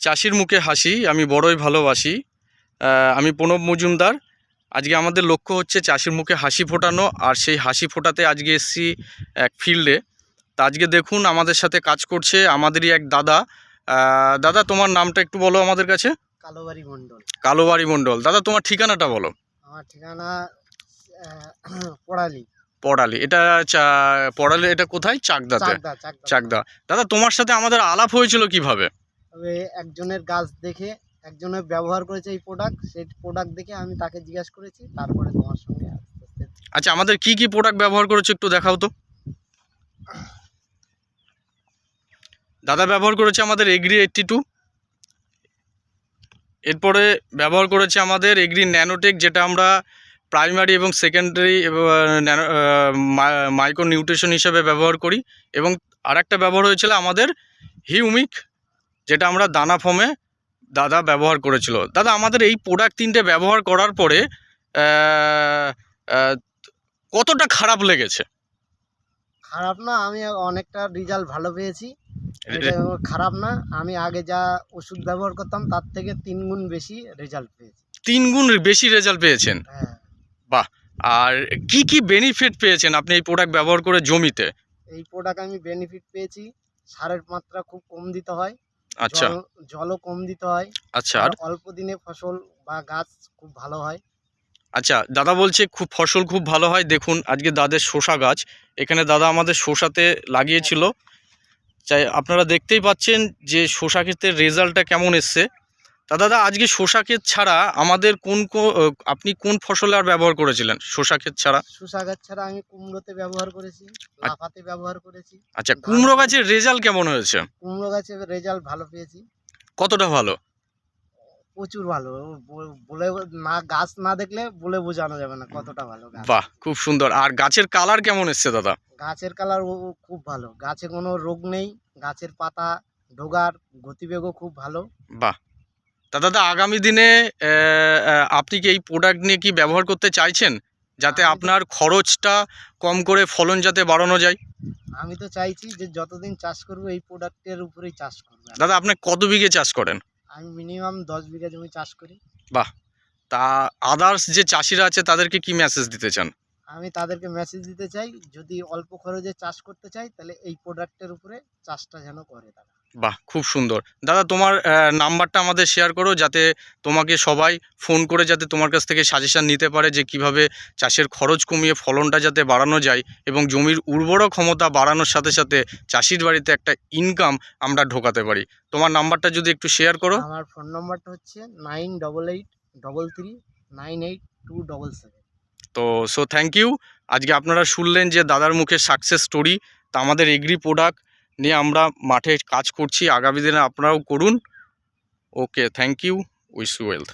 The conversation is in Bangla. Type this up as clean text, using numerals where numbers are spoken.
চাষির মুখে হাসি আমি বড়ই ভালোবাসি। আমি প্রণব মজুমদার। আজকে আমাদের লক্ষ্য হচ্ছে চাষির মুখে হাসি ফোটানো, আর সেই হাসি ফোটাতে আজকে এসেছি এক ফিল্ডে। তা আজকে দেখুন আমাদের সাথে কাজ করছে আমাদেরই এক দাদা। দাদা, তোমার নামটা একটু বলো আমাদের কাছে। কালোবাড়ি মণ্ডল। কালোবাড়ি মণ্ডল। দাদা, তোমার ঠিকানাটা বলো। আমার ঠিকানা পড়ালি। পড়ালি। এটা পড়ালি, এটা কোথায়? চাকদাতে। চাকদা। দাদা, তোমার সাথে আমাদের আলাপ হয়েছিল কিভাবে? তবে একজনের গাছ দেখে একজনের ব্যবহার করেছে এই প্রোডাক্ট, সেই প্রোডাক্ট দেখে আমি তাকে জিজ্ঞাসা করেছি, তারপরে তোমার সঙ্গে। আচ্ছা, আমাদের কি কি প্রোডাক্ট ব্যবহার করেছো একটু দেখাও তো। দাদা ব্যবহার করেছে আমাদের এগ্রি 82, এরপরে ব্যবহার করেছে আমাদের এগ্রি ন্যানোটেক, যেটা আমরা প্রাইমারি এবং সেকেন্ডারি মাইক্রো নিউট্রিশন হিসেবে ব্যবহার করি। এবং আরেকটা ব্যবহার হয়েছিল আমাদের হিউমিক, যেটা আমরা দানা ফর্মে দাদা ব্যবহার করেছিল। দাদা, আমাদের এই প্রোডাক্ট তিনটে ব্যবহার করার পরে কতটা খারাপ লেগেছে? খারাপ না, আমি অনেকটা রেজাল্ট ভালো পেয়েছি। খারাপ না, আমি আগে যা ওষুধ ব্যবহার করতাম তার থেকে 3 গুণ বেশি রেজাল্ট পেয়েছি। 3 গুণ বেশি রেজাল্ট পেয়েছেন? হ্যাঁ। বাহ। আর কি কি বেনিফিট পেয়েছেন আপনি এই প্রোডাক্ট ব্যবহার করে জমিতে? এই প্রোডাক্ট আমি বেনিফিট পেয়েছি, সারের মাত্রা খুব কম দিতে হয়। আচ্ছা। জলও কম দিতে হয়। আচ্ছা। আর অল্প দিনে ফসল বা গাছ খুব ভালো হয়। আচ্ছা, দাদা বলছে ফসল খুব ভালো হয়। দেখুন আজকে দাদের শসা গাছ, এখানে দাদা আমাদের শসাতে লাগিয়েছিল। চাই আপনারা দেখতেই পাচ্ছেন যে শসা ক্ষেতের রেজাল্টটা কেমন এসছে। তা দাদা, আজকে শসা ক্ষেত ছাড়া আমাদের আপনি কোন ফসলে আর ব্যবহার করেছিলেন শসা ক্ষেত ছাড়া? শসা গাছ ছাড়া আমি কুমড়োতে ব্যবহার করেছি, লাফাতে ব্যবহার করেছি। আচ্ছা, কুমড়ো গাছের রেজাল্ট কেমন হয়েছে? কুমড়ো গাছের রেজাল্ট ভালো পেয়েছি। কতটা ভালো? প্রচুর ভালো, বলে না, গাছ না দেখলে বলে বোঝানো যাবে না কতটা ভালো গাছ। বাহ, খুব সুন্দর। আর গাছের কালার কেমন এসছে দাদা? গাছের কালার খুব ভালো, গাছে কোনো রোগ নেই, গাছের পাতা ডোগার গতিবেগও খুব ভালো। বাহ। তা দাদা, আগামী দিনে আপনি কি এই প্রোডাক্ট নিয়ে কি ব্যবহার করতে চাইছেন, যাতে আপনার খরচটা কম করে ফলন যাতে বাড়ানো যায়? আমি তো চাইছি যে যতদিন চাষ করব এই প্রোডাক্টের উপরেই চাষ করব। দাদা, আপনি কত বিঘে চাষ করেন? আমি মিনিমাম 10 বিঘা জমি চাষ করি। বাহ। তা আদার্স যে চাষিরা আছে তাদেরকে কি মেসেজ দিতে চান? আমি তাদেরকে মেসেজ দিতে চাই, যদি অল্প খরচে চাষ করতে চাই তাহলে এই প্রোডাক্টের উপরে চাষটা যেন করে তারা। বাহ, খুব সুন্দর। দাদা, তোমার নাম্বারটা আমাদের শেয়ার করো, যাতে তোমাকে সবাই ফোন করে যাতে তোমার কাছ থেকে সাজেশান নিতে পারে যে কিভাবে চাষের খরচ কমিয়ে ফলনটা যাতে বাড়ানো যায় এবং জমির উর্বর ক্ষমতা বাড়ানোর সাথে সাথে চাষির বাড়িতে একটা ইনকাম আমরা ঢোকাতে পারি। তোমার নাম্বারটা যদি একটু শেয়ার করো। আমার ফোন নাম্বারটা হচ্ছে 9883398277। তো থ্যাংক ইউ। আজকে আপনারা শুনলেন যে দাদার মুখে সাকসেস স্টোরি। তা আমাদের এগ্রি প্রোডাক্ট নিয়ে আমরা মাঠে কাজ করছি, আগামী দিনে আপনারাও করুন। Okay, thank you, wish you wealth.